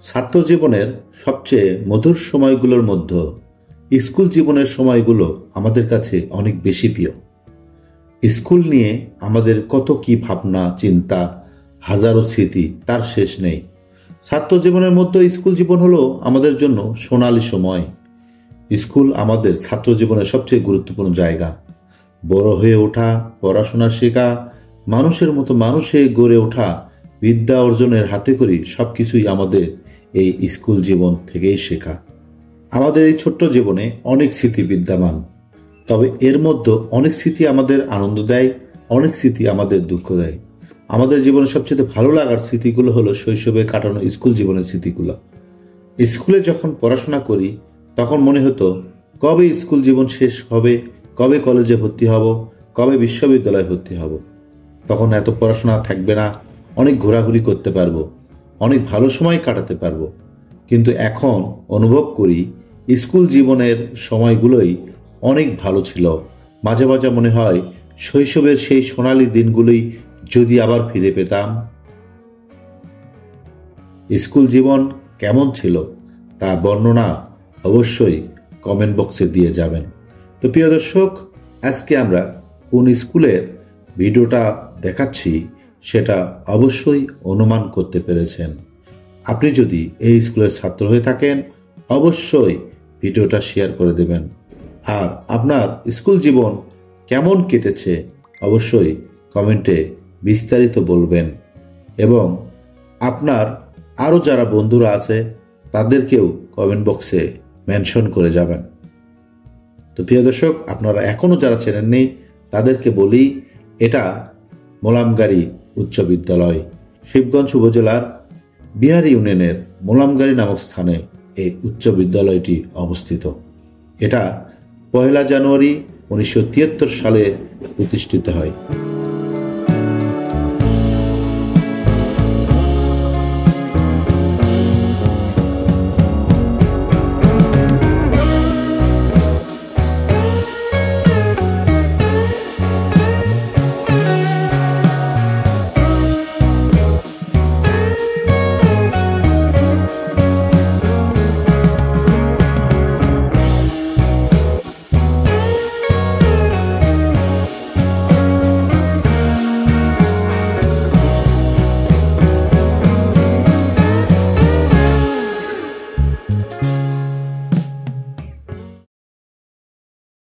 ছাত্র জীবনের সবচেয়ে মধুর সময়গুলোর মধ্যে স্কুল জীবনের সময়গুলো আমাদের কাছে অনেক বেশি প্রিয়। স্কুল নিয়ে আমাদের কত কি ভাবনা চিন্তা, হাজারো স্মৃতি, তার শেষ নেই। ছাত্র জীবনের মধ্যে স্কুল জীবন হলো আমাদের জন্য সোনালী সময়। স্কুল আমাদের ছাত্র জীবনের সবচেয়ে গুরুত্বপূর্ণ জায়গা। বড় হয়ে ওঠা, পড়াশোনা শেখা, মানুষের মতো মানুষে গড়ে ওঠা, বিদ্যা অর্জনের হাতে করি সবকিছুই আমাদের এই স্কুল জীবন থেকেই শেখা। আমাদের এই ছোট্ট জীবনে অনেক স্মৃতি বিদ্যমান, তবে এর মধ্যে অনেক স্মৃতি আমাদের আনন্দ দেয়, অনেক স্মৃতি আমাদের দুঃখ দেয়। আমাদের জীবনে সবচেয়ে ভালো লাগার স্মৃতিগুলো হলো শৈশবে কাটানো স্কুল জীবনের স্মৃতিগুলো। স্কুলে যখন পড়াশোনা করি তখন মনে হতো কবে স্কুল জীবন শেষ হবে, কবে কলেজে ভর্তি হব, কবে বিশ্ববিদ্যালয়ে ভর্তি হব। তখন এত পড়াশোনা থাকবে না, অনেক ঘোরাঘুরি করতে পারবো, অনেক ভালো সময় কাটাতে পারবো। কিন্তু এখন অনুভব করি স্কুল জীবনের সময়গুলোই অনেক ভালো ছিল। মাঝে মাঝে মনে হয় শৈশবের সেই সোনালী দিনগুলোই যদি আবার ফিরে পেতাম। স্কুল জীবন কেমন ছিল তা বর্ণনা অবশ্যই কমেন্ট বক্সে দিয়ে যাবেন। তো প্রিয় দর্শক, আজকে আমরা কোন স্কুলের ভিডিওটা দেখাচ্ছি সেটা অবশ্যই অনুমান করতে পেরেছেন। আপনি যদি এই স্কুলের ছাত্র হয়ে থাকেন অবশ্যই ভিডিওটা শেয়ার করে দেবেন। আর আপনার স্কুল জীবন কেমন কেটেছে অবশ্যই কমেন্টে বিস্তারিত বলবেন, এবং আপনার আরও যারা বন্ধুরা আছে তাদেরকেও কমেন্ট বক্সে মেনশন করে যাবেন। তো প্রিয় দর্শক, আপনারা এখনও যারা চেনেননি তাদেরকে বলি, এটা মোলামগাড়ি উচ্চ বিদ্যালয়, শিবগঞ্জ উপজেলার বিহার ইউনিয়নের মোলামগাড়ি নামক স্থানে এই উচ্চ বিদ্যালয়টি অবস্থিত। এটা 1 জানুয়ারি 1973 সালে প্রতিষ্ঠিত হয়।